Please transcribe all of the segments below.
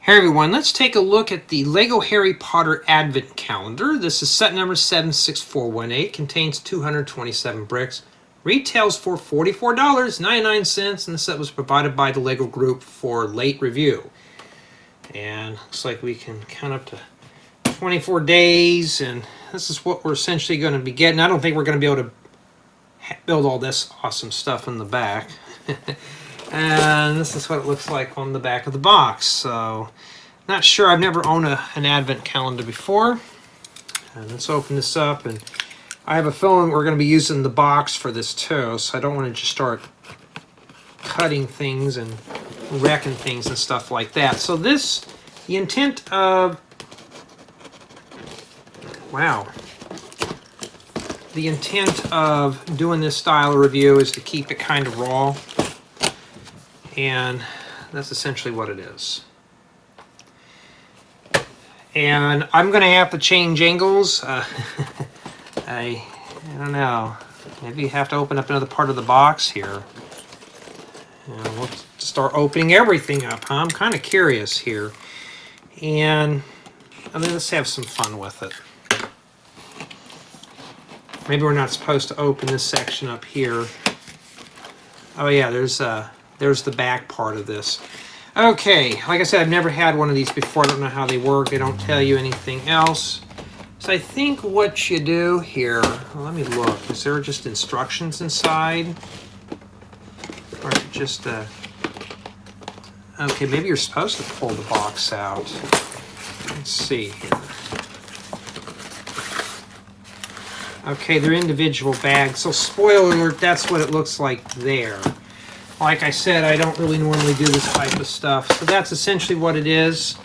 Hey everyone, let's take a look at the Lego Harry Potter Advent Calendar. This is set number 76418, contains 227 bricks, retails for $44.99, and the set was provided by the Lego Group for late review. And looks like we can count up to 24 days, and this is what we're essentially going to be getting. I don't think we're going to be able to build all this awesome stuff in the back. And this is what it looks like on the back of the box. So, not sure. I've never owned an advent calendar before. And let's open this up. And I have a feeling we're going to be using the box for this too. So I don't want to just start cutting things and wrecking things and stuff like that. So this, the intent of, wow. The intent of doing this style of review is to keep it kind of raw. And that's essentially what it is. And I'm going to have to change angles. I don't know. Maybe you have to open up another part of the box here. And we'll start opening everything up, huh? I'm kind of curious here. And I mean, let's have some fun with it. Maybe we're not supposed to open this section up here. Oh yeah, there's the back part of this. Okay, like I said, I've never had one of these before. I don't know how they work. They don't tell you anything else. So I think what you do here, well, let me look. Is there just instructions inside? Or is it just okay, maybe you're supposed to pull the box out. Let's see here. Okay, they're individual bags. So spoiler alert, that's what it looks like there. Like I said, I don't really normally do this type of stuff. So that's essentially what it is.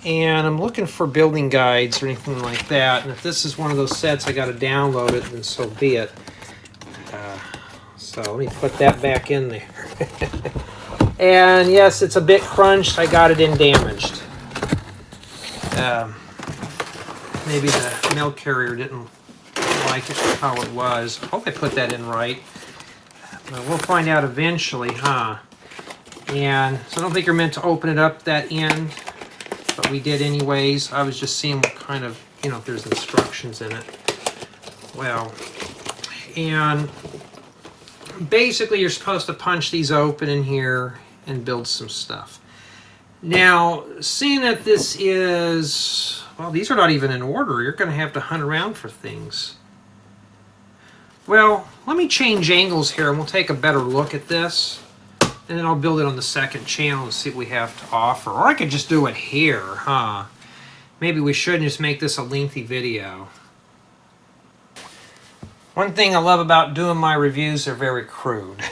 And I'm looking for building guides or anything like that. And if this is one of those sets, I got to download it, then so be it. So let me put that back in there. And yes, it's a bit crunched. I got it in damaged. Maybe the mail carrier didn't like it how it was. I hope I put that in right. We'll find out eventually, huh? And so I don't think you're meant to open it up that end, but we did anyways. I was just seeing what kind of, you know, if there's instructions in it. Well, and basically you're supposed to punch these open in here and build some stuff. Now, seeing that this is, well, these are not even in order. You're going to have to hunt around for things. Well, let me change angles here and we'll take a better look at this. And then I'll build it on the second channel and see what we have to offer. Or I could just do it here, huh? Maybe we shouldn't just make this a lengthy video. One thing I love about doing my reviews, they're very crude.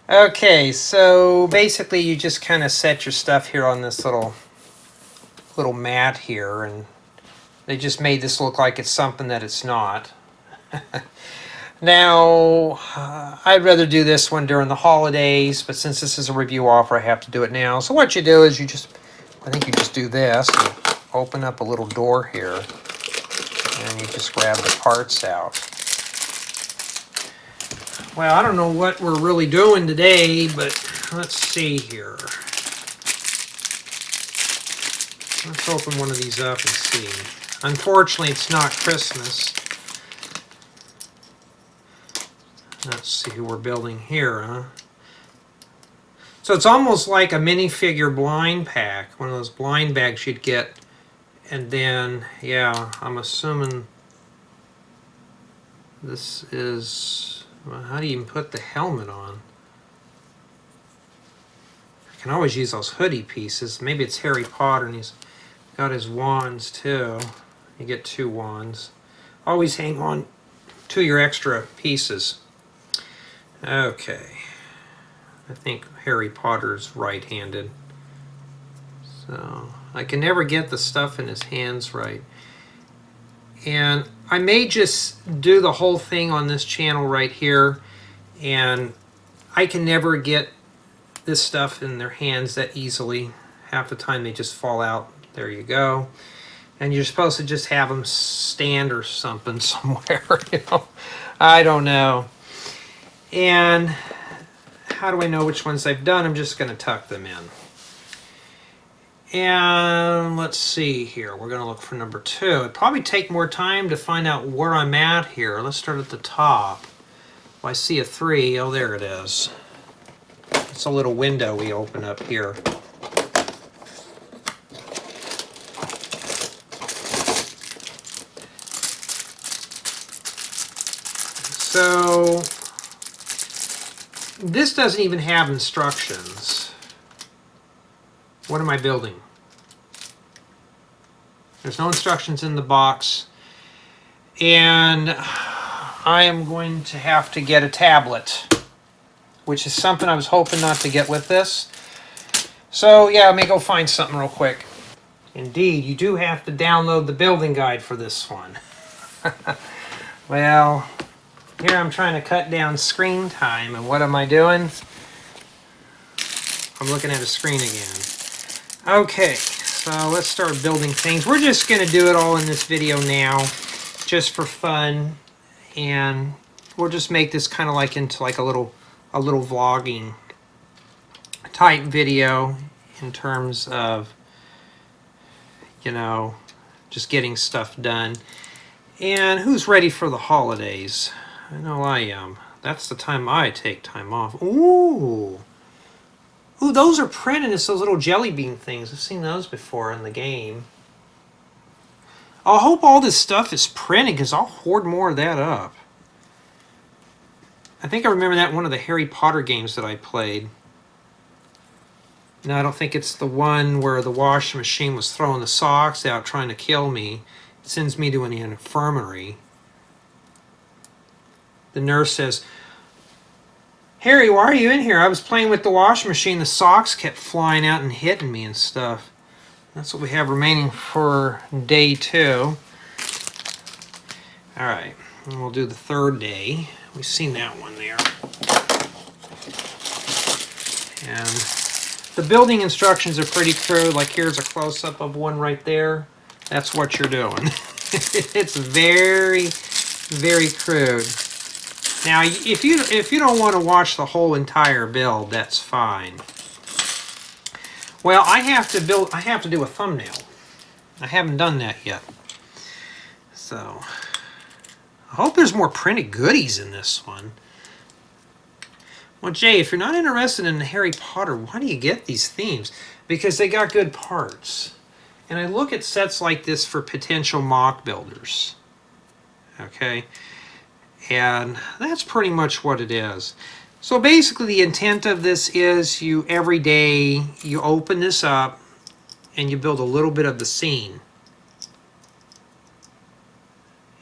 Okay, so basically you just kind of set your stuff here on this little mat here. And they just made this look like it's something that it's not. Now, I'd rather do this one during the holidays, but since this is a review offer, I have to do it now. So what you do is I think you just do this, and open up a little door here, and you just grab the parts out. Well, I don't know what we're really doing today, but let's see here. Let's open one of these up and see. Unfortunately, it's not Christmas. Let's see who we're building here, huh? So it's almost like a minifigure blind pack, one of those blind bags you'd get. And then, yeah, I'm assuming this is, well, how do you even put the helmet on? I can always use those hoodie pieces. Maybe it's Harry Potter and he's got his wands too. You get 2 wands. Always hang on to your extra pieces. Okay, I think Harry Potter's right-handed, so I can never get the stuff in his hands right. And I may just do the whole thing on this channel right here, and I can never get this stuff in their hands that easily. Half the time they just fall out. There you go. And you're supposed to just have them stand or something somewhere, you know. I don't know. And how do I know which ones I've done? I'm just going to tuck them in. And let's see here. We're going to look for number 2. It'd probably take more time to find out where I'm at here. Let's start at the top. Well, I see a 3. Oh, there it is. It's a little window we open up here. So this doesn't even have instructions. What am I building? There's no instructions in the box. And I am going to have to get a tablet, which is something I was hoping not to get with this. So yeah, let me go find something real quick. Indeed, you do have to download the building guide for this one. Well, here I'm trying to cut down screen time, and what am I doing? I'm looking at a screen again. Okay, so let's start building things. We're just going to do it all in this video now, just for fun, and we'll just make this kind of like into like a little vlogging type video in terms of, you know, just getting stuff done. And who's ready for the holidays? I know I am. That's the time I take time off. Ooh. Ooh, those are printed. It's those little jelly bean things. I've seen those before in the game. I hope all this stuff is printed because I'll hoard more of that up. I think I remember that in one of the Harry Potter games that I played. No, I don't think it's the one where the washing machine was throwing the socks out trying to kill me. It sends me to an infirmary. The nurse says, "Harry, why are you in here? I was playing with the washing machine. The socks kept flying out and hitting me and stuff." That's what we have remaining for day 2. Alright, and we'll do the 3rd day. We've seen that one there. And the building instructions are pretty crude. Like here's a close-up of one right there. That's what you're doing. It's very, very crude. Now, if you don't want to watch the whole entire build, that's fine. Well, I have to do a thumbnail. I haven't done that yet. So, I hope there's more printed goodies in this one. Well, Jay, if you're not interested in Harry Potter, why do you get these themes? Because they got good parts. And I look at sets like this for potential mock builders. Okay? And that's pretty much what it is. So basically the intent of this is every day you open this up and you build a little bit of the scene.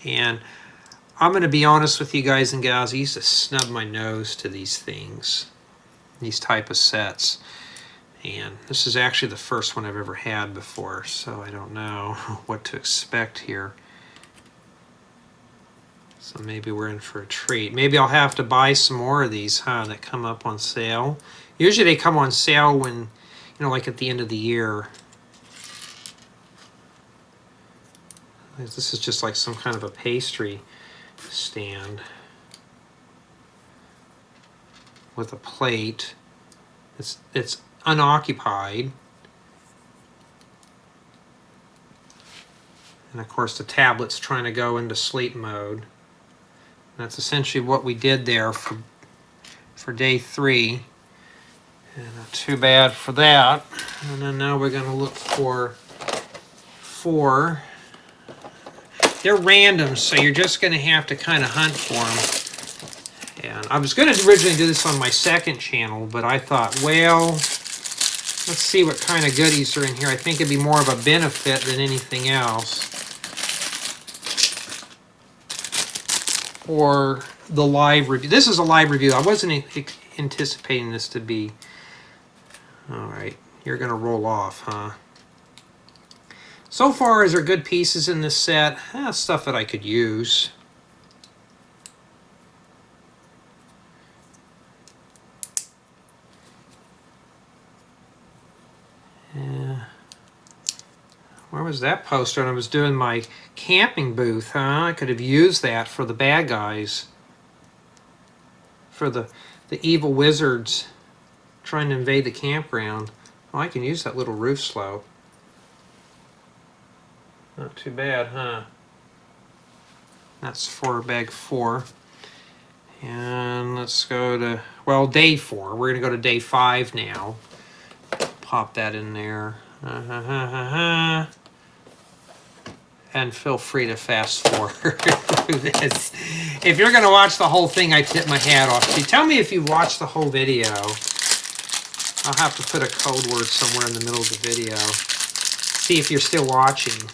And I'm going to be honest with you guys and gals, I used to snub my nose to these things, these type of sets. And this is actually the first one I've ever had before, so I don't know what to expect here. So maybe we're in for a treat. Maybe I'll have to buy some more of these, that come up on sale. Usually they come on sale when, like at the end of the year. This is just like some kind of a pastry stand with a plate. It's unoccupied. And of course the tablet's trying to go into sleep mode. That's essentially what we did there for day 3. And not too bad for that. And then now we're going to look for 4. They're random, so you're just going to have to kind of hunt for them. And I was going to originally do this on my second channel, but I thought, well, let's see what kind of goodies are in here. I think it'd be more of a benefit than anything else. Or the live review. This is a live review. I wasn't anticipating this to be. Alright, you're going to roll off, huh? So far, is there good pieces in this set? Stuff that I could use. Yeah. Where was that poster? And I was doing my camping booth, huh? I could have used that for the bad guys. For the evil wizards trying to invade the campground. Oh, I can use that little roof slope. Not too bad, huh? That's for bag 4. And let's go to, well, day 4. We're going to go to day 5 now. Pop that in there. And feel free to fast forward through this. If you're going to watch the whole thing, I tip my hat off to you. Tell me if you watched the whole video. I'll have to put a code word somewhere in the middle of the video. See if you're still watching.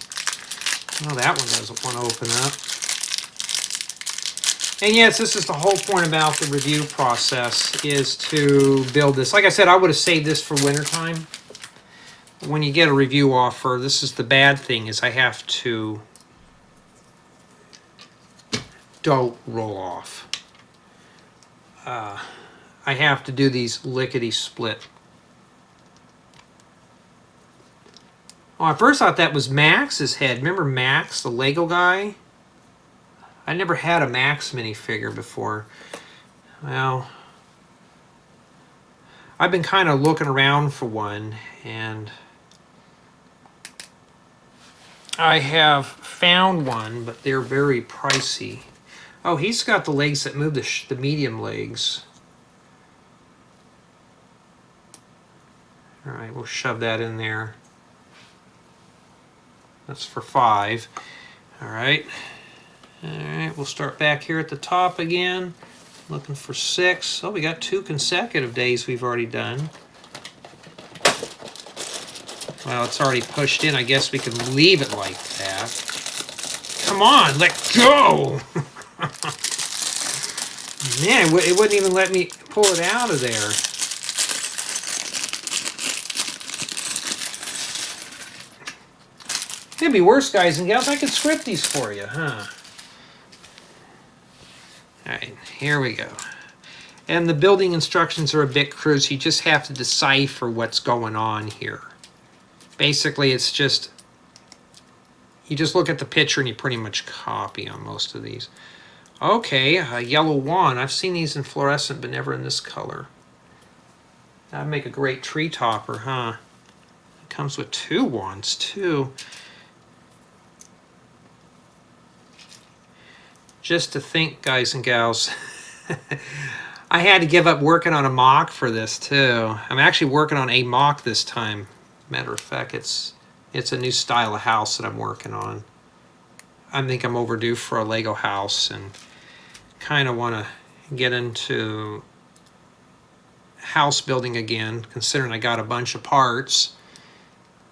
Oh, that one doesn't want to open up. And yes, this is the whole point about the review process, is to build this. Like I said, I would have saved this for wintertime. When you get a review offer, this is the bad thing, is I have to don't roll off. I have to do these lickety-split. Oh, at first I thought that was Max's head. Remember Max, the Lego guy? I never had a Max minifigure before. Well, I've been kind of looking around for one, and I have found one, but they're very pricey. Oh, he's got the legs that move, the medium legs. All right, we'll shove that in there. That's for 5. All right. All right, we'll start back here at the top again. Looking for 6. Oh, we got 2 consecutive days we've already done. Well, it's already pushed in. I guess we can leave it like that. Come on, let go! Man, it wouldn't even let me pull it out of there. It'd be worse, guys and gals. I could script these for you, huh? Alright, here we go. And the building instructions are a bit crude, so you just have to decipher what's going on here. Basically, it's just, you just look at the picture and you pretty much copy on most of these. Okay, a yellow wand. I've seen these in fluorescent, but never in this color. That'd make a great tree topper, huh? It comes with 2 wands, too. Just to think, guys and gals, I had to give up working on a mock for this, too. I'm actually working on a mock this time. Matter of fact, it's a new style of house that I'm working on. I think I'm overdue for a Lego house and kind of want to get into house building again, considering I got a bunch of parts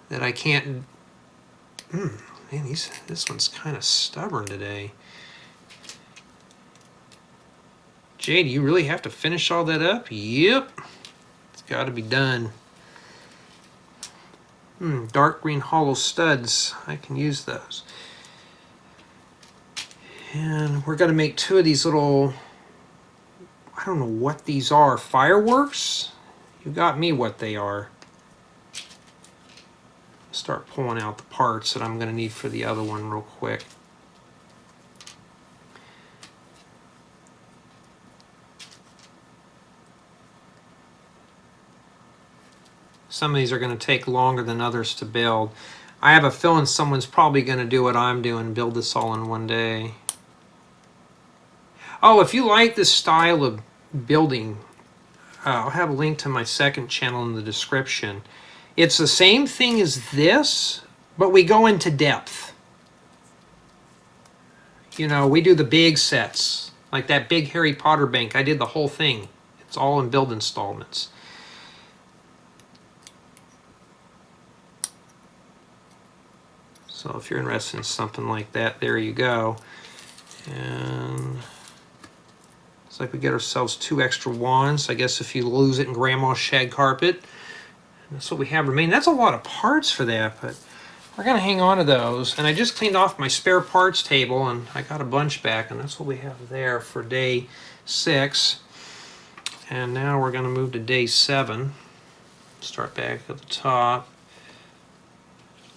that I can't... man, this one's kind of stubborn today. Jay, do you really have to finish all that up? Yep. It's got to be done. Dark green hollow studs. I can use those. And we're going to make 2 of these little... I don't know what these are. Fireworks? You got me what they are. Start pulling out the parts that I'm going to need for the other one real quick. Some of these are going to take longer than others to build. I have a feeling someone's probably going to do what I'm doing, build this all in one day. Oh, if you like this style of building, I'll have a link to my second channel in the description. It's the same thing as this, but we go into depth. You know, we do the big sets, like that big Harry Potter bank. I did the whole thing. It's all in build installments. So if you're interested in something like that, there you go. And looks like we get ourselves 2 extra wands. I guess if you lose it in Grandma's shag carpet, that's what we have remaining. That's a lot of parts for that, but we're going to hang on to those. And I just cleaned off my spare parts table, and I got a bunch back, and that's what we have there for day 6. And now we're going to move to day 7. Start back at the top.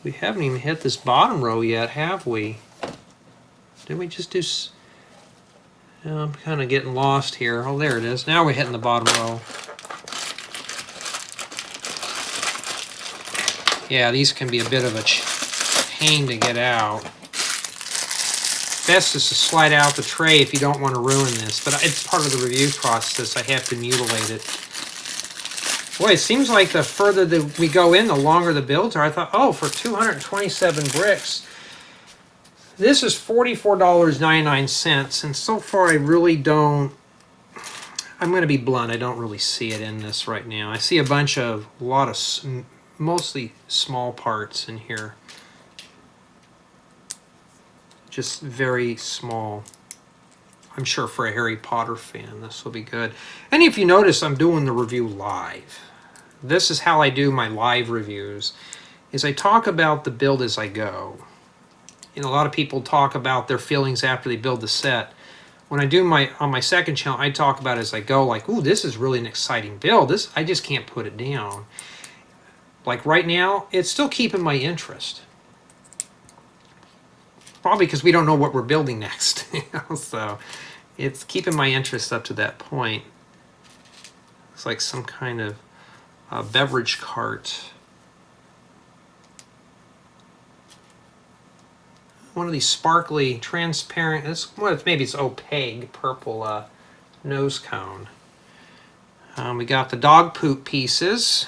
We haven't even hit this bottom row yet, have we? Did we just do... I'm kind of getting lost here. Oh, there it is. Now we're hitting the bottom row. Yeah, these can be a bit of a pain to get out. Best is to slide out the tray if you don't want to ruin this, but it's part of the review process. I have to mutilate it. Boy, it seems like the further that we go in, the longer the builds are. I thought, oh, for 227 bricks, this is $44.99, and so far I really don't, I'm going to be blunt, I don't really see it in this right now. I see a lot of, mostly small parts in here. Just very small. I'm sure for a Harry Potter fan, this will be good. And if you notice, I'm doing the review live. This is how I do my live reviews, is I talk about the build as I go. You know, a lot of people talk about their feelings after they build the set. When I do on my second channel, I talk about it as I go, like, ooh, this is really an exciting build. I just can't put it down. Like right now, it's still keeping my interest. Probably because we don't know what we're building next. So it's keeping my interest up to that point. It's like some kind of beverage cart. One of these sparkly, transparent, maybe it's opaque, purple nose cone. We got the dog poop pieces.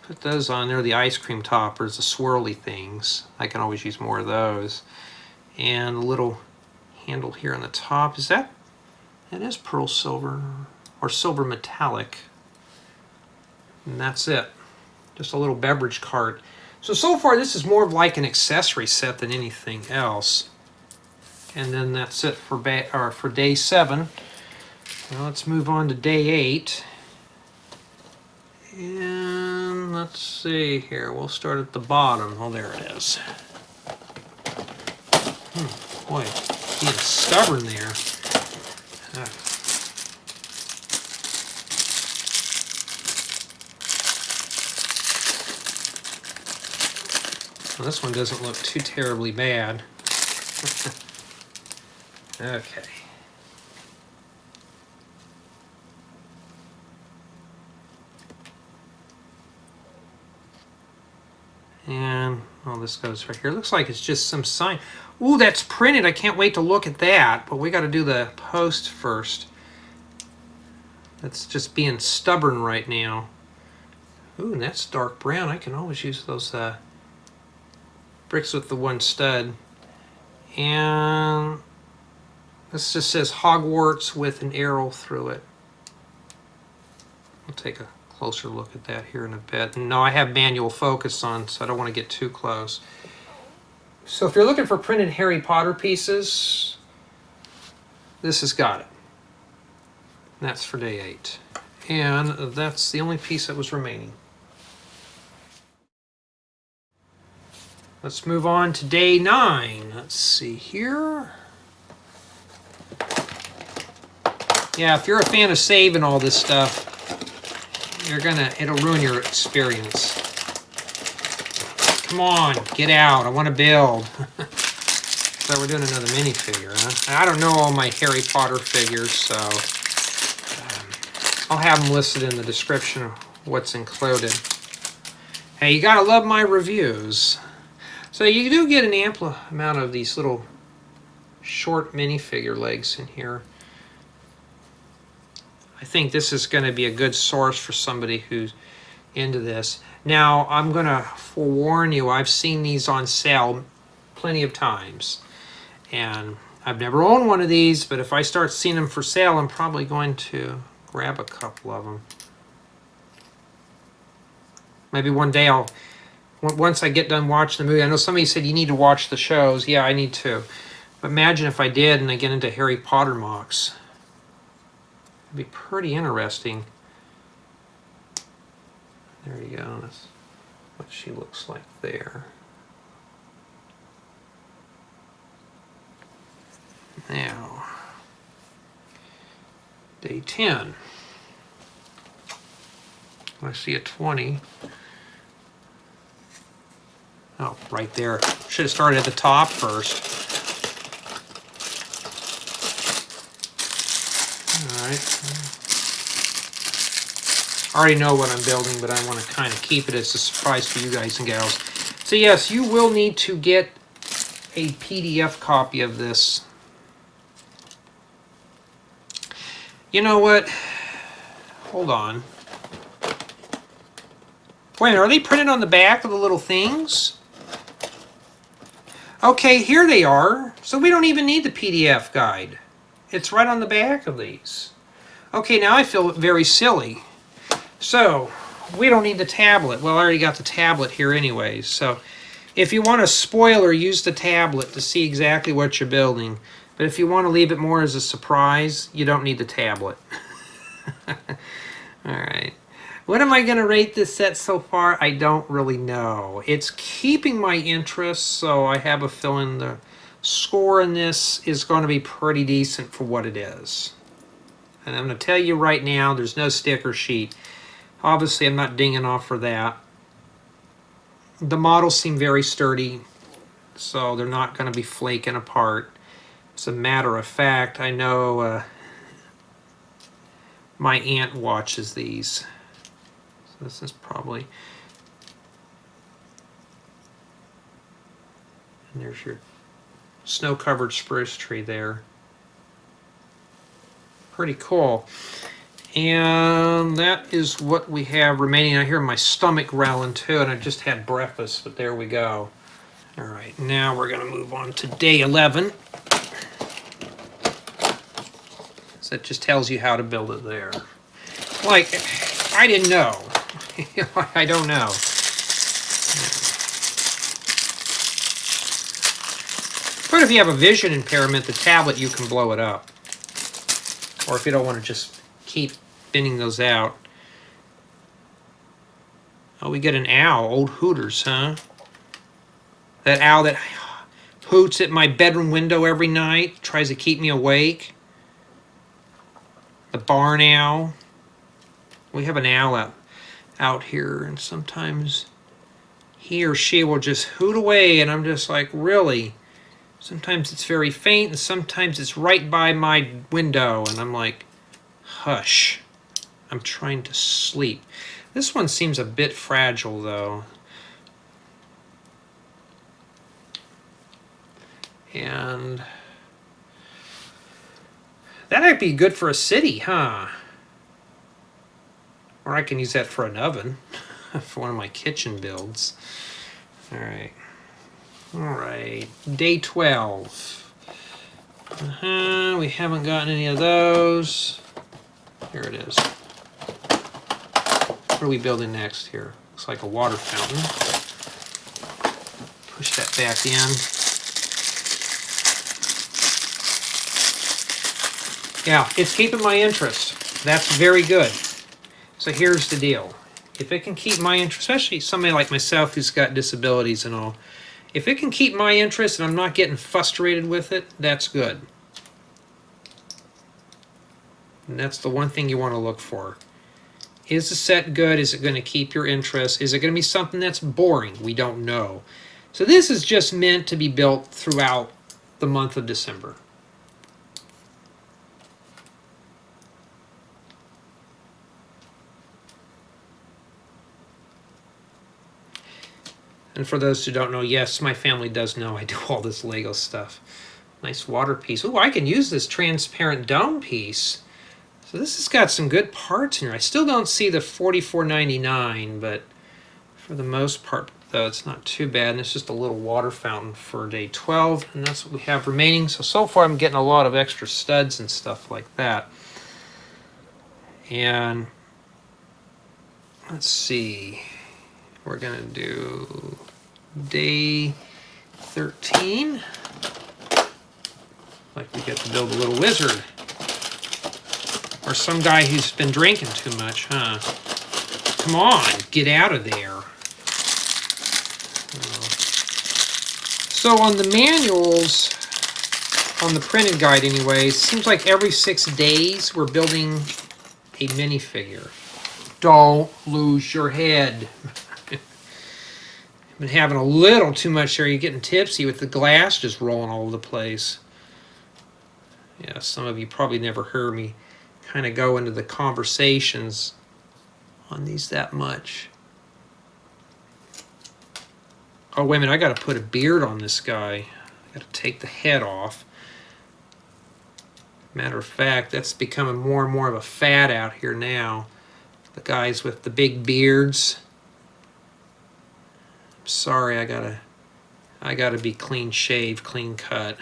Put those on there, the ice cream toppers, the swirly things. I can always use more of those. And a little handle here on the top. It is pearl silver or silver metallic. And that's it. Just a little beverage cart. So far this is more of like an accessory set than anything else. And then that's it for day 7. Now let's move on to day 8. And let's see here. We'll start at the bottom. Oh, there it is. Boy, being stubborn there. Well, this one doesn't look too terribly bad. Okay. And, oh, this goes right here. Looks like it's just some sign. Ooh, that's printed. I can't wait to look at that. But we got to do the post first. That's just being stubborn right now. Ooh, and that's dark brown. I can always use those bricks with the one stud. And this just says Hogwarts with an arrow through it. I'll take a closer look at that here in a bit. And no, I have manual focus on, so I don't want to get too close. So if you're looking for printed Harry Potter pieces, this has got it. And that's for day 8. And that's the only piece that was remaining. Let's move on to day 9. Let's see here. Yeah, if you're a fan of saving all this stuff, it'll ruin your experience. Come on, get out. I want to build. So we're doing another minifigure, huh? I don't know all my Harry Potter figures, so I'll have them listed in the description of what's included. Hey, you gotta love my reviews. So you do get an ample amount of these little short minifigure legs in here. I think this is going to be a good source for somebody who's into this. Now, I'm going to forewarn you, I've seen these on sale plenty of times. And I've never owned one of these, but if I start seeing them for sale, I'm probably going to grab a couple of them. Maybe one day once I get done watching the movie, I know somebody said you need to watch the shows. Yeah, I need to. But imagine if I did and I get into Harry Potter mocks. It'd be pretty interesting. There you go. That's what she looks like there. Now, day 10. I see a 20. Oh, right there. Should have started at the top first. I already know what I'm building, but I want to kind of keep it as a surprise for you guys and gals. So yes, you will need to get a PDF copy of this. You know what? Hold on. Wait a minute, are they printed on the back of the little things? Okay, here they are. So we don't even need the PDF guide. It's right on the back of these. Okay, now I feel very silly. So, we don't need the tablet. Well, I already got the tablet here anyways. So, if you want a spoiler, use the tablet to see exactly what you're building. But if you want to leave it more as a surprise, you don't need the tablet. Alright. What am I going to rate this set so far? I don't really know. It's keeping my interest, so I have a feeling the score in this is going to be pretty decent for what it is. And I'm going to tell you right now, there's no sticker sheet. Obviously, I'm not dinging off for that. The models seem very sturdy, so they're not going to be flaking apart. As a matter of fact, I know my aunt watches these. So this is probably... And there's your snow-covered spruce tree there. Pretty cool. And that is what we have remaining. I hear my stomach growling too, and I just had breakfast, but there we go. All right, now we're going to move on to day 11. So that just tells you how to build it there. Like, I didn't know. I don't know. But if you have a vision impairment, the tablet, you can blow it up. Or if you don't want to just keep spinning those out. Oh, we get an owl. Old Hooters, huh? That owl that hoots at my bedroom window every night, tries to keep me awake. The barn owl. We have an owl out here, and sometimes he or she will just hoot away, and I'm just like, really? Sometimes it's very faint, and sometimes it's right by my window, and I'm like, hush. I'm trying to sleep. This one seems a bit fragile, though. And that might be good for a city, huh? Or I can use that for an oven, for one of my kitchen builds. All right. All right, day 12. We haven't gotten any of those. Here it is. What are we building next here? Looks like a water fountain. Push that back in. Yeah, it's keeping my interest. That's very good. So here's the deal. If it can keep my interest, especially somebody like myself who's got disabilities and all, if it can keep my interest and I'm not getting frustrated with it, that's good. And that's the one thing you want to look for. Is the set good? Is it going to keep your interest? Is it going to be something that's boring? We don't know. So this is just meant to be built throughout the month of December. And for those who don't know, yes, my family does know I do all this Lego stuff. Nice water piece. Ooh, I can use this transparent dome piece. So this has got some good parts in here. I still don't see the $44.99, but for the most part, though, it's not too bad. And it's just a little water fountain for day 12, and that's what we have remaining. So far I'm getting a lot of extra studs and stuff like that. And let's see. We're going to do day 13. Like we get to build a little wizard. Or some guy who's been drinking too much, huh? Come on, get out of there. So on the manuals, on the printed guide anyway, it seems like every 6 days we're building a minifigure. Don't lose your head. Been having a little too much there. You're getting tipsy with the glass just rolling all over the place. Yeah, some of you probably never heard me kind of go into the conversations on these that much. Oh, wait a minute, I gotta put a beard on this guy. I gotta take the head off. Matter of fact, that's becoming more and more of a fad out here now. The guys with the big beards. I'm sorry, I gotta be clean shaved, clean cut.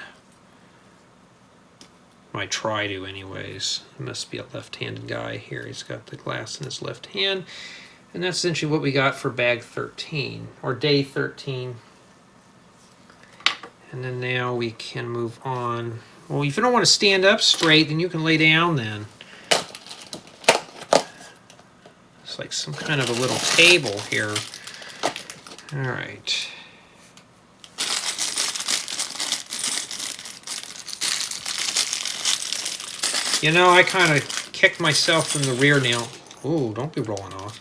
I try to anyways. He must be a left-handed guy here. He's got the glass in his left hand. And that's essentially what we got for bag 13, or day 13. And then now we can move on. Well, if you don't want to stand up straight, then you can lay down then. It's like some kind of a little table here. All right. You know, I kind of kicked myself in the rear now. Ooh, don't be rolling off.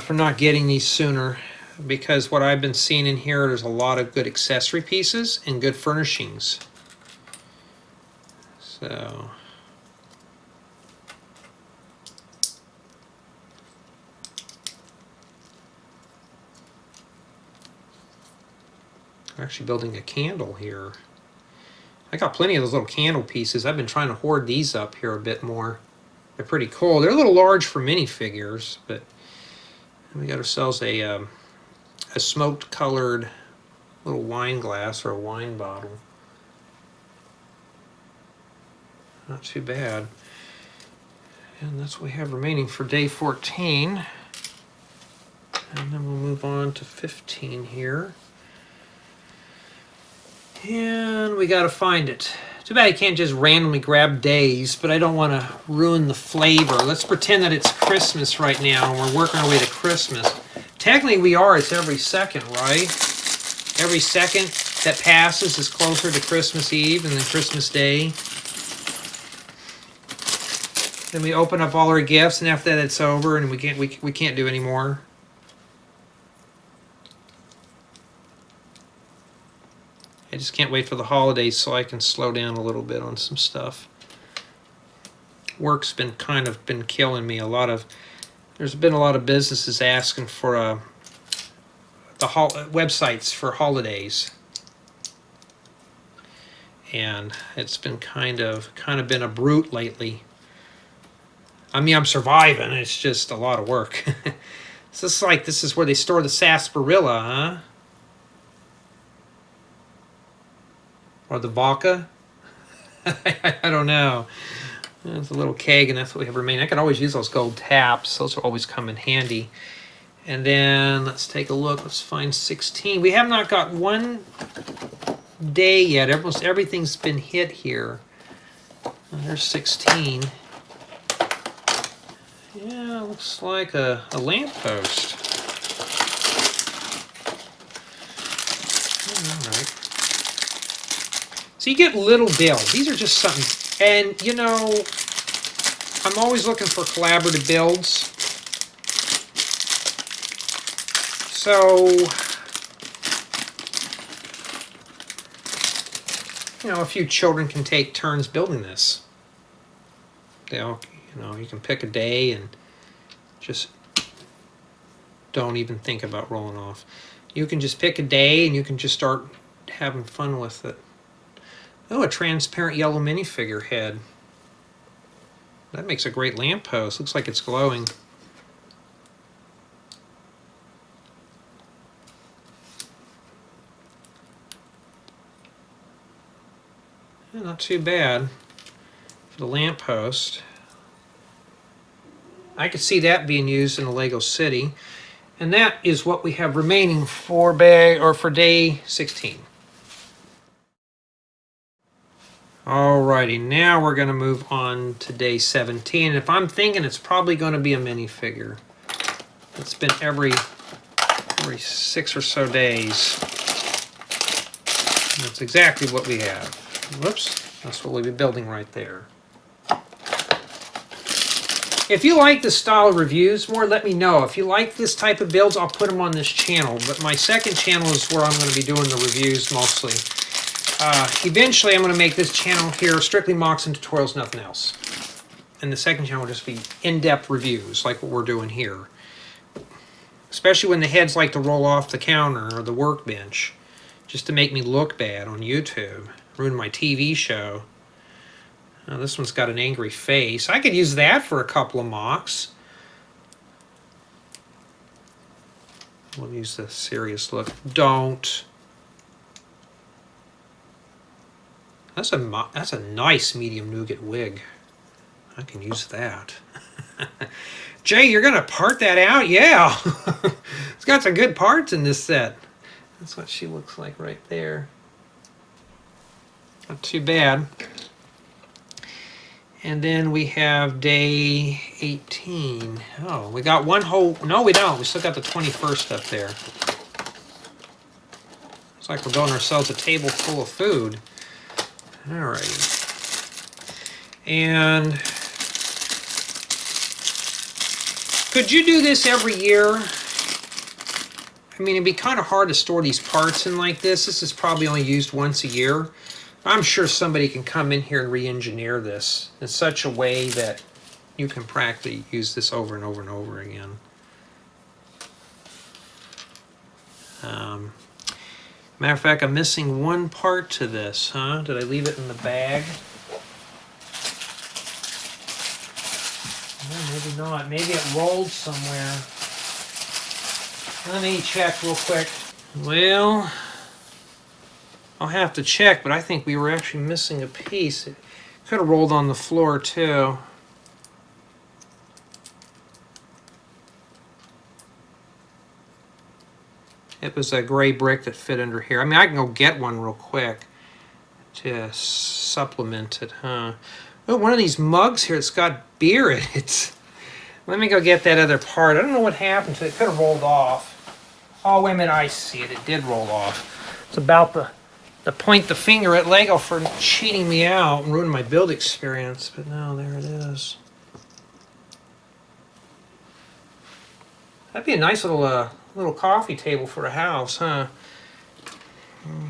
For not getting these sooner. Because what I've been seeing in here, there's a lot of good accessory pieces and good furnishings. So... I'm actually building a candle here. I got plenty of those little candle pieces. I've been trying to hoard these up here a bit more. They're pretty cool. They're a little large for minifigures, but we got ourselves a smoked colored little wine glass or a wine bottle. Not too bad. And that's what we have remaining for day 14. And then we'll move on to 15 here. And we gotta find it. Too bad I can't just randomly grab days, but I don't want to ruin the flavor. Let's pretend that it's Christmas right now and we're working our way to Christmas. Technically we are, it's every second, right? Every second that passes is closer to Christmas Eve and then Christmas Day. Then we open up all our gifts, and after that it's over and we can't do any more. I just can't wait for the holidays so I can slow down a little bit on some stuff. Work's been killing me. There's been a lot of businesses asking for the websites for holidays, and it's been kind of been a brute lately. I mean, I'm surviving. It's just a lot of work. So this is where they store the sarsaparilla, huh? Or the vodka? I don't know. It's a little keg, and that's what we have remaining. I can always use those gold taps. Those will always come in handy. And then let's take a look. Let's find 16. We have not got one day yet. Almost everything's been hit here. There's 16. Yeah, looks like a lamppost. All right. So you get little builds. These are just something. And, you know, I'm always looking for collaborative builds. So, you know, a few children can take turns building this. You know, you can pick a day and just don't even think about rolling off. You can just pick a day and you can just start having fun with it. Oh, a transparent yellow minifigure head. That makes a great lamppost. Looks like it's glowing. Yeah, not too bad for the lamppost. I could see that being used in a Lego City. And that is what we have remaining for day 16. Alrighty, now we're going to move on to day 17. And if I'm thinking, it's probably going to be a minifigure. It's been every 6 or so days. And that's exactly what we have. Whoops, that's what we'll be building right there. If you like this style of reviews more, let me know. If you like this type of builds, I'll put them on this channel. But my second channel is where I'm going to be doing the reviews mostly. Eventually, I'm going to make this channel here strictly mocks and tutorials, nothing else. And the second channel will just be in-depth reviews, like what we're doing here. especially when the heads like to roll off the counter or the workbench, just to make me look bad on YouTube, ruin my TV show. Now, this one's got an angry face. I could use that for a couple of mocks. We'll use the serious look. Don't. That's a nice medium nougat wig. I can use that. Jay, you're gonna part that out? Yeah. It's got some good parts in this set. That's what she looks like right there. Not too bad. And then we have day 18. Oh, we got one whole... No, we don't. We still got the 21st up there. Looks like we're building ourselves a table full of food. All right. And could you do this every year? I mean, it'd be kind of hard to store these parts in like this. This is probably only used once a year. I'm sure somebody can come in here and re-engineer this in such a way that you can practically use this over and over and over again. Matter of fact, I'm missing one part to this, huh? Did I leave it in the bag? Well, maybe not. Maybe it rolled somewhere. Let me check real quick. Well, I'll have to check, but I think we were actually missing a piece. It could have rolled on the floor too. It was a gray brick that fit under here. I mean, I can go get one real quick to supplement it, huh? Oh, one of these mugs here, it's got beer in it. Let me go get that other part. I don't know what happened to it. It could have rolled off. Oh, wait a minute, I see it. It did roll off. It's about to point the finger at Lego for cheating me out and ruining my build experience. But no, there it is. That'd be a nice little coffee table for a house, huh?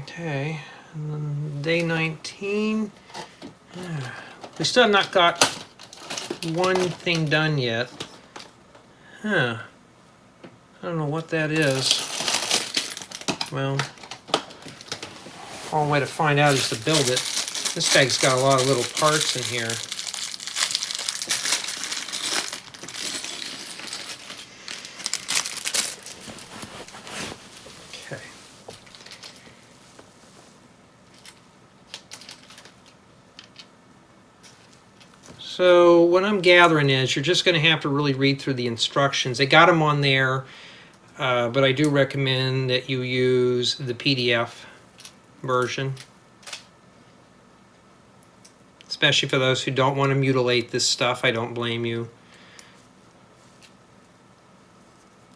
Okay. And then day 19. We still have not got one thing done yet. Huh. I don't know what that is. Well, only way to find out is to build it. This bag's got a lot of little parts in here. Okay. So what I'm gathering is you're just going to have to really read through the instructions. They got them on there, but I do recommend that you use the PDF version, especially for those who don't want to mutilate this stuff. I don't blame you.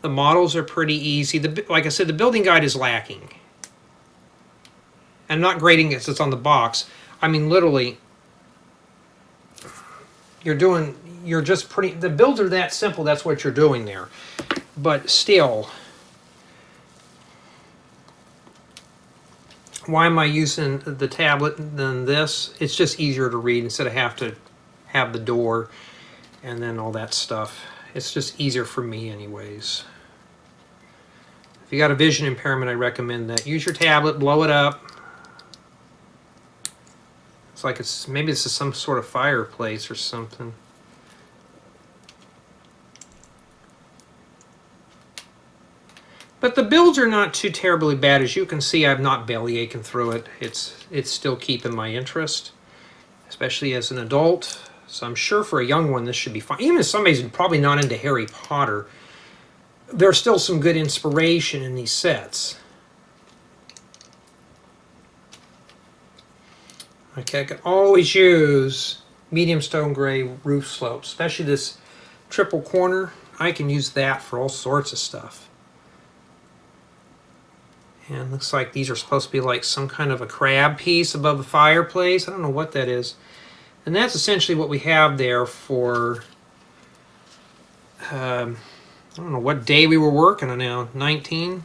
The models are pretty easy. Like I said, the building guide is lacking. I'm not grading it, it's on the box. I mean, literally, you're just pretty, the builds are that simple, that's what you're doing there. But still, why am I using the tablet than this? It's just easier to read instead of have to have the door and then all that stuff. It's just easier for me anyways. If you got a vision impairment, I recommend that. Use your tablet, blow it up. It's like maybe this is some sort of fireplace or something. But the builds are not too terribly bad. As you can see, I'm not belly aching through it. It's still keeping my interest, especially as an adult. So I'm sure for a young one this should be fine. Even if somebody's probably not into Harry Potter, there's still some good inspiration in these sets. Okay, I can always use medium stone gray roof slopes, especially this triple corner. I can use that for all sorts of stuff. And looks like these are supposed to be like some kind of a crab piece above the fireplace. I don't know what that is. And that's essentially what we have there for, I don't know what day we were working on now, 19.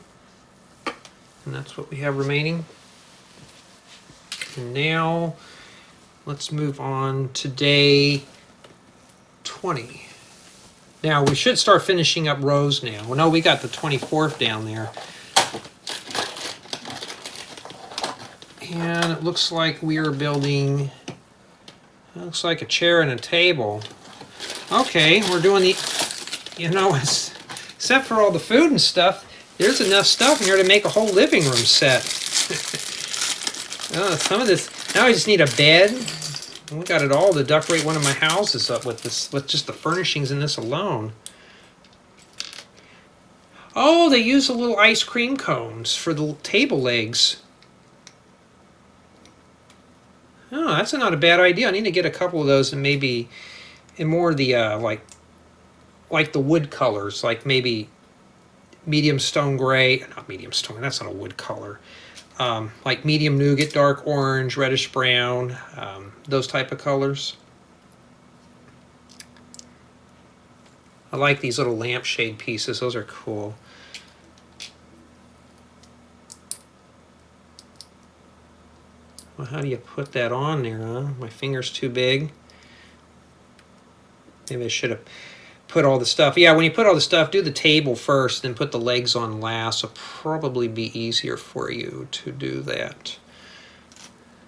And that's what we have remaining. And now, let's move on to day 20. Now we should start finishing up rows now. Well, no, we got the 24th down there. And it looks like we are building, it looks like a chair and a table. Okay, we're doing the, you know, except for all the food and stuff, there's enough stuff in here to make a whole living room set. Some of this, now I just need a bed. We got it all to decorate one of my houses up with this, with just the furnishings in this alone. Oh, they use the little ice cream cones for the table legs. Oh, that's not a bad idea. I need to get a couple of those and maybe in more of the like the wood colors, like maybe medium stone gray, not medium stone, that's not a wood color. Like medium nougat, dark orange, reddish brown, those type of colors. I like these little lampshade pieces, those are cool. Well, how do you put that on there, huh? My finger's too big. Maybe I should have put all the stuff. Yeah, when you put all the stuff, do the table first, then put the legs on last. It'll probably be easier for you to do that.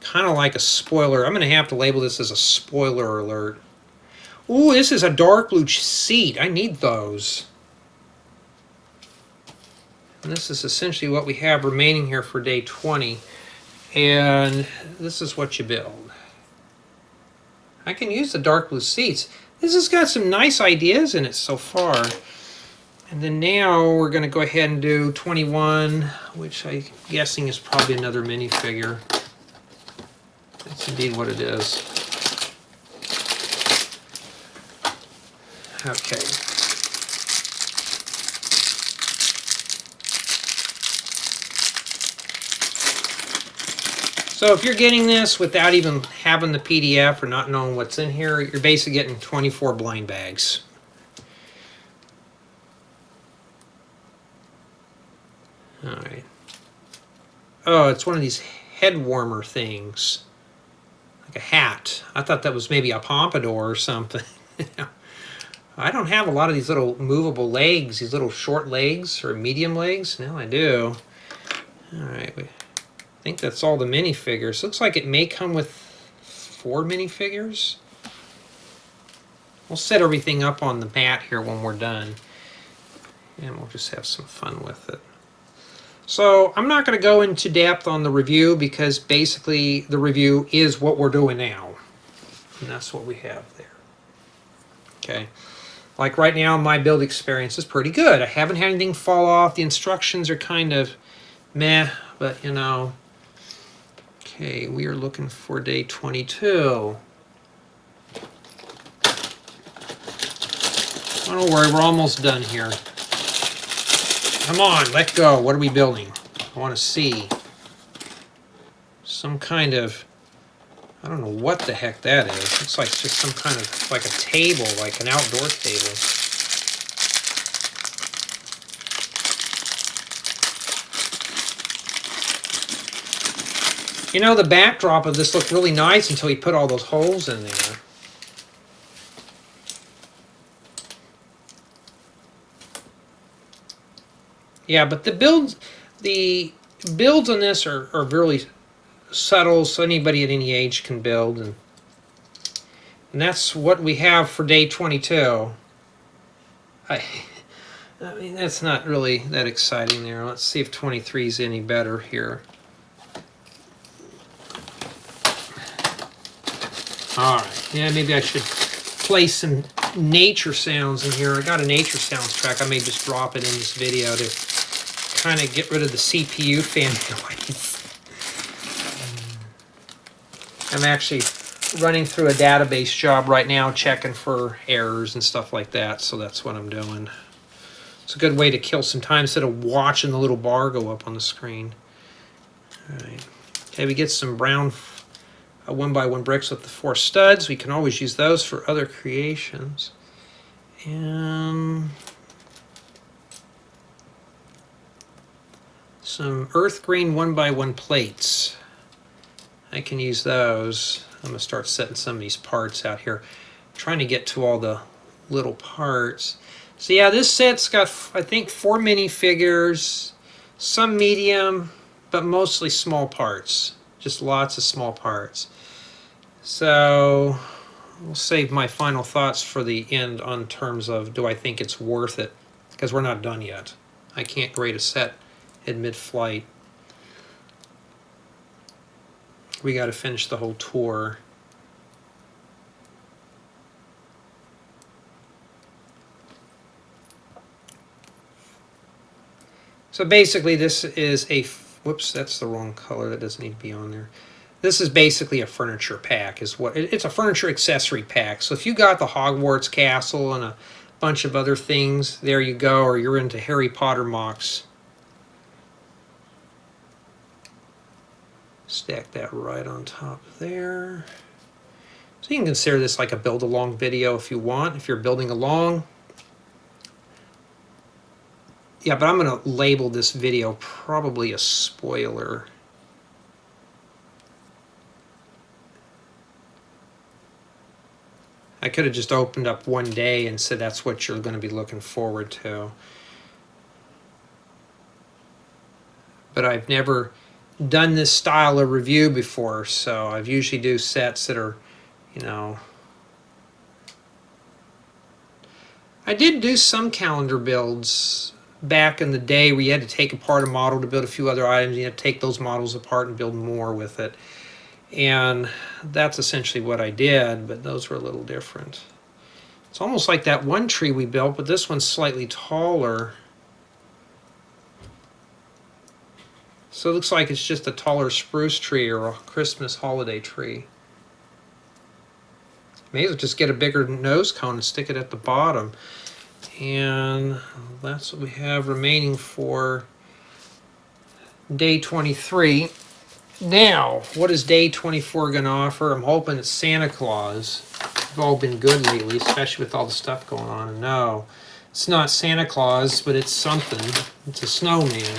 Kind of like a spoiler. I'm going to have to label this as a spoiler alert. Ooh, this is a dark blue seat. I need those. And this is essentially what we have remaining here for day 20. And this is what you build. I can use the dark blue seats. This has got some nice ideas in it so far. And then now we're going to go ahead and do 21, which I'm guessing is probably another minifigure. That's indeed what it is. Okay. So if you're getting this without even having the PDF or not knowing what's in here, you're basically getting 24 blind bags. All right. Oh, it's one of these head warmer things. Like a hat. I thought that was maybe a pompadour or something. I don't have a lot of these little movable legs, these little short legs or medium legs. Now I do. All right. I think that's all the minifigures. Looks like it may come with 4 minifigures. We'll set everything up on the mat here when we're done. And we'll just have some fun with it. So I'm not going to go into depth on the review because basically the review is what we're doing now. And that's what we have there. Okay. Like right now, my build experience is pretty good. I haven't had anything fall off. The instructions are kind of meh, but you know. Okay, we are looking for day 22. Oh, don't worry, we're almost done here. Come on, let go. What are we building? I want to see. Some kind of, I don't know what the heck that is. Looks like just some kind of, like a table, like an outdoor table. You know, the backdrop of this looked really nice until he put all those holes in there. Yeah, but the builds on this are really subtle, so anybody at any age can build. And that's what we have for day 22. I mean, that's not really that exciting there. Let's see if 23 is any better here. Alright, yeah, maybe I should play some nature sounds in here. I got a nature sounds track. I may just drop it in this video to kind of get rid of the CPU fan noise. I'm actually running through a database job right now, checking for errors and stuff like that, so that's what I'm doing. It's a good way to kill some time instead of watching the little bar go up on the screen. Alright, okay, we get some brown 1x1 bricks with the 4 studs. We can always use those for other creations. And some earth green 1x1 plates. I can use those. I'm going to start setting some of these parts out here. I'm trying to get to all the little parts. So yeah, this set's got, I think, 4 minifigures, some medium, but mostly small parts. Just lots of small parts. So we'll save my final thoughts for the end on terms of do I think it's worth it, because we're not done yet. I can't grade a set in mid-flight. We got to finish the whole tour. So basically this is a, whoops, that's the wrong color, that doesn't need to be on there. This is basically a furniture pack, is what it's a furniture accessory pack. So if you got the Hogwarts castle and a bunch of other things, there you go, or you're into Harry Potter mocks. Stack that right on top there. So you can consider this like a build-along video if you want, if you're building along. Yeah, but I'm going to label this video probably a spoiler. I could have just opened up one day and said that's what you're going to be looking forward to. But I've never done this style of review before, so I've usually do sets that are, you know... I did do some calendar builds back in the day where you had to take apart a model to build a few other items. You had to take those models apart and build more with it. And that's essentially what I did, but those were a little different. It's almost like that one tree we built, but this one's slightly taller. So it looks like it's just a taller spruce tree or a Christmas holiday tree. May as well just get a bigger nose cone and stick it at the bottom. And that's what we have remaining for day 23. Now, what is day 24 going to offer? I'm hoping it's Santa Claus. We've all been good lately, especially with all the stuff going on. And no, it's not Santa Claus, but it's something. It's a snowman.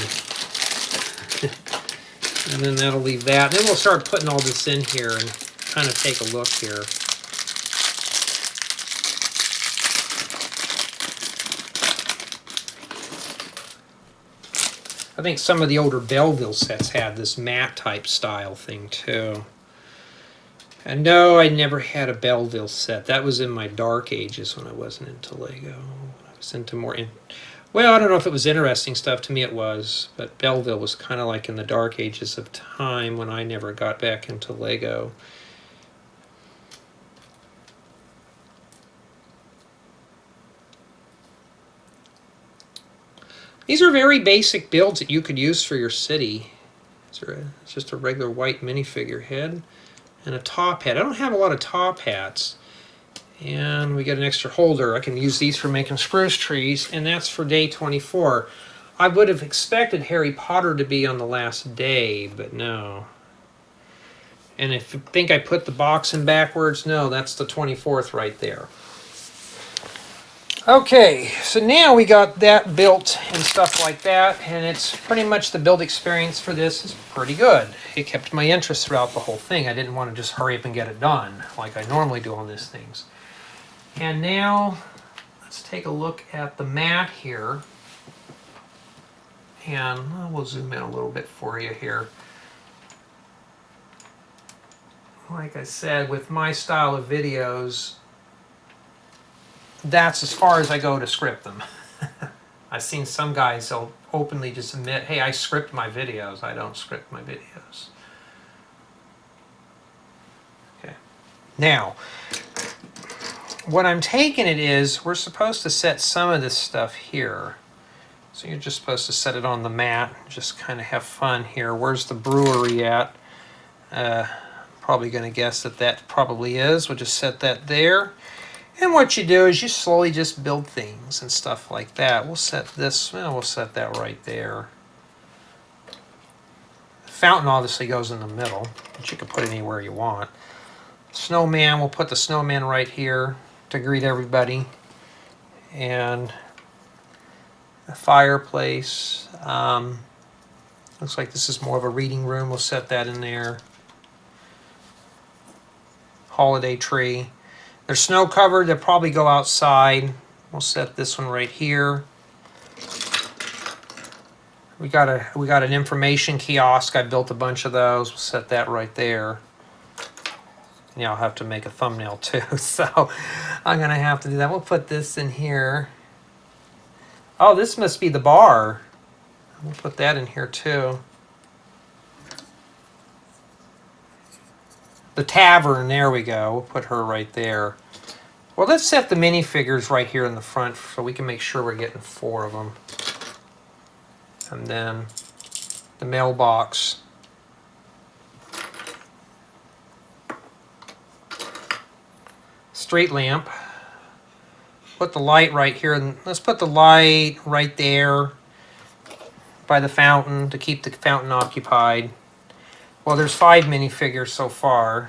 And then that'll leave that. Then we'll start putting all this in here and kind of take a look here. I think some of the older Belleville sets had this matte type style thing too. And no, I never had a Belleville set. That was in my dark ages when I wasn't into Lego. I was into more... Well, I don't know if it was interesting stuff. To me it was. But Belleville was kind of like in the dark ages of time when I never got back into Lego. These are very basic builds that you could use for your city. It's just a regular white minifigure head and a top hat. I don't have a lot of top hats. And we get an extra holder. I can use these for making spruce trees, and that's for day 24. I would have expected Harry Potter to be on the last day, but no. And if you think I put the box in backwards, no, that's the 24th right there. Okay, so now we got that built and stuff like that, and it's pretty much the build experience for this is pretty good. It kept my interest throughout the whole thing. I didn't want to just hurry up and get it done like I normally do on these things. And now let's take a look at the mat here, and we'll zoom in a little bit for you here. Like I said, with my style of videos, that's as far as I go to script them. I've seen some guys, they'll openly just admit, hey, I script my videos. I don't script my videos. Okay. Now, what I'm taking it is, we're supposed to set some of this stuff here. So you're just supposed to set it on the mat, just kind of have fun here. Where's the brewery at? Probably going to guess that that probably is. We'll just set that there. And what you do is you slowly just build things and stuff like that. We'll set this, well, we'll set that right there. The fountain obviously goes in the middle, but you can put it anywhere you want. Snowman, we'll put the snowman right here to greet everybody. And a fireplace. Looks like this is more of a reading room. We'll set that in there. Holiday tree. They're snow covered. They'll probably go outside. We'll set this one right here. We got an information kiosk. I built a bunch of those. We'll set that right there. Yeah, I'll have to make a thumbnail too, so I'm gonna have to do that. We'll put this in here. Oh, this must be the bar. We'll put that in here too. The tavern, there we go. We'll put her right there. Well, let's set the minifigures right here in the front so we can make sure we're getting 4 of them. And then the mailbox. Street lamp. Put the light right here, and let's put the light right there by the fountain to keep the fountain occupied. Well, there's 5 minifigures so far.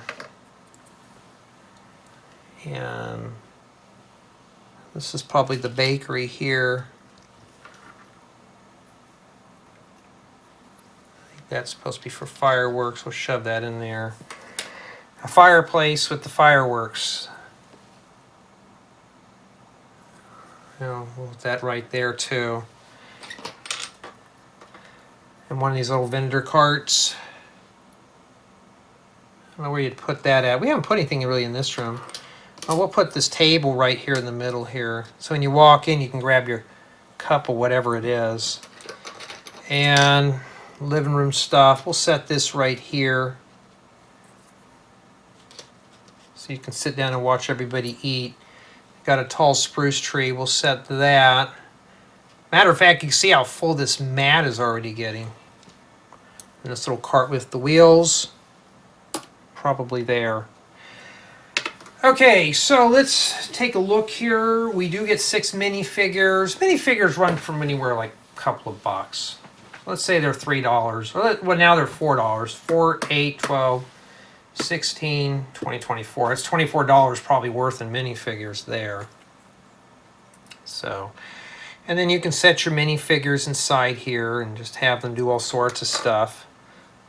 And this is probably the bakery here. I think that's supposed to be for fireworks. We'll shove that in there. A fireplace with the fireworks. We'll put that right there too. And one of these little vendor carts. I don't know where you'd put that at. We haven't put anything really in this room. Oh, we'll put this table right here in the middle here. So when you walk in, you can grab your cup of whatever it is. And living room stuff. We'll set this right here. So you can sit down and watch everybody eat. Got a tall spruce tree. We'll set that. Matter of fact, you can see how full this mat is already getting. And this little cart with the wheels. Probably there. Okay, so let's take a look here. We do get 6 minifigures. Minifigures run from anywhere like a couple of bucks. Let's say they're $3. Well, now they're $4. 4, 8, 12, 16, 20, 24. It's $24 probably worth in minifigures there. So, and then you can set your minifigures inside here and just have them do all sorts of stuff.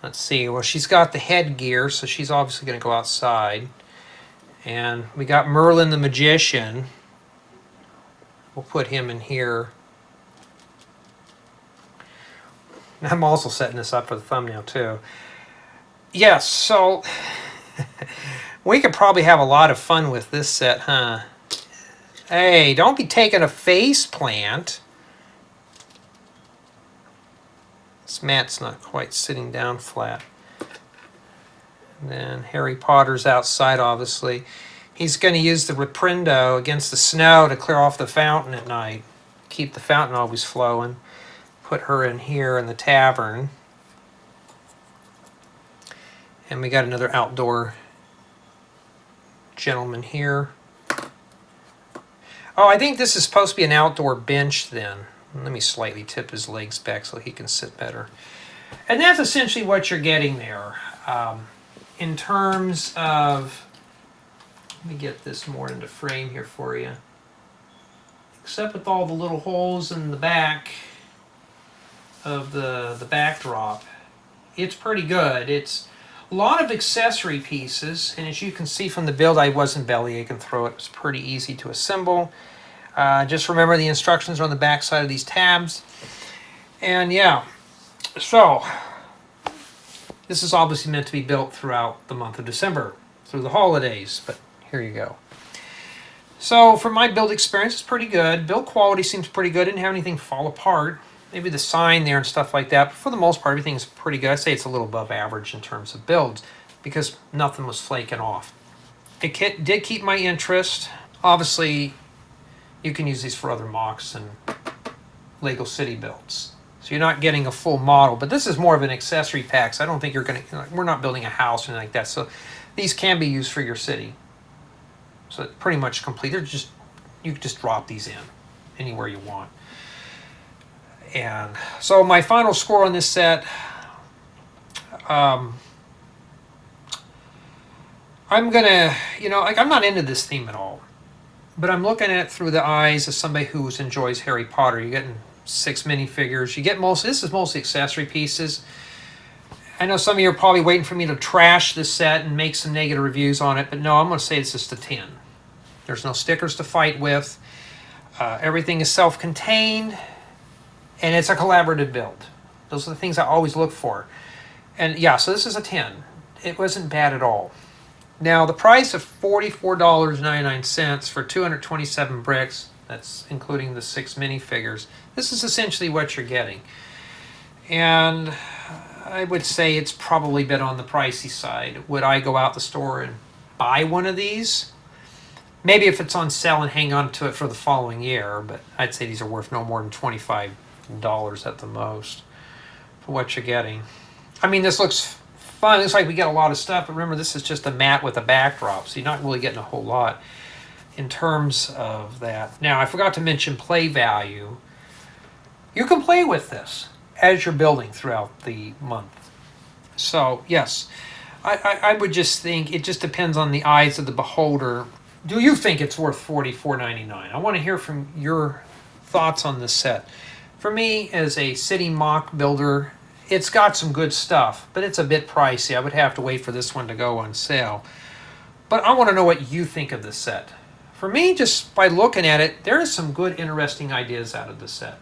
Let's see. Well, she's got the headgear, so she's obviously going to go outside. And we got Merlin the Magician. We'll put him in here. I'm also setting this up for the thumbnail too. Yes, so we could probably have a lot of fun with this set, huh? Hey, don't be taking a face plant. This mat's not quite sitting down flat. And then Harry Potter's outside, obviously. He's going to use the Reprendo against the snow to clear off the fountain at night. Keep the fountain always flowing. Put her in here in the tavern. And we got another outdoor gentleman here. Oh, I think this is supposed to be an outdoor bench then. Let me slightly tip his legs back so he can sit better. And that's essentially what you're getting there. In terms of, let me get this more into frame here for you. Except with all the little holes in the back of the backdrop, it's pretty good. It's a lot of accessory pieces, and as you can see from the build, I wasn't belly aching through it. It was pretty easy to assemble. Just remember the instructions are on the back side of these tabs. And yeah, so this is obviously meant to be built throughout the month of December, through the holidays, but here you go. So for my build experience, it's pretty good. Build quality seems pretty good. Didn't have anything fall apart. Maybe the sign there and stuff like that, but for the most part, everything's pretty good. I'd say it's a little above average in terms of builds because nothing was flaking off. It did keep my interest. Obviously, you can use these for other mocks and Lego City builds. So you're not getting a full model, but this is more of an accessory pack, so I don't think you're going to, we're not building a house or anything like that, so these can be used for your city. So it's pretty much complete. They're just, you can just drop these in anywhere you want. And so my final score on this set, I'm gonna, I'm not into this theme at all, but I'm looking at it through the eyes of somebody who enjoys Harry Potter. You're getting 6 minifigures. You get this is mostly accessory pieces. I know some of you are probably waiting for me to trash this set and make some negative reviews on it, but no, I'm going to say it's just a 10. There's no stickers to fight with. Everything is self-contained, and it's a collaborative build. Those are the things I always look for. And yeah, so this is a 10. It wasn't bad at all. Now, the price of $44.99 for 227 bricks, that's including the 6 minifigures, this is essentially what you're getting. And I would say it's probably a bit on the pricey side. Would I go out the store and buy one of these? Maybe if it's on sale and hang on to it for the following year, but I'd say these are worth no more than $25 at the most for what you're getting. I mean, this looks fun. It looks like we get a lot of stuff, but remember, this is just a mat with a backdrop, so you're not really getting a whole lot in terms of that. Now, I forgot to mention play value. You can play with this as you're building throughout the month. So, yes, I would just think it just depends on the eyes of the beholder. Do you think it's worth $44.99? I want to hear from your thoughts on this set. For me, as a city mock builder, it's got some good stuff, but it's a bit pricey. I would have to wait for this one to go on sale. But I want to know what you think of this set. For me, just by looking at it, there is some good, interesting ideas out of this set.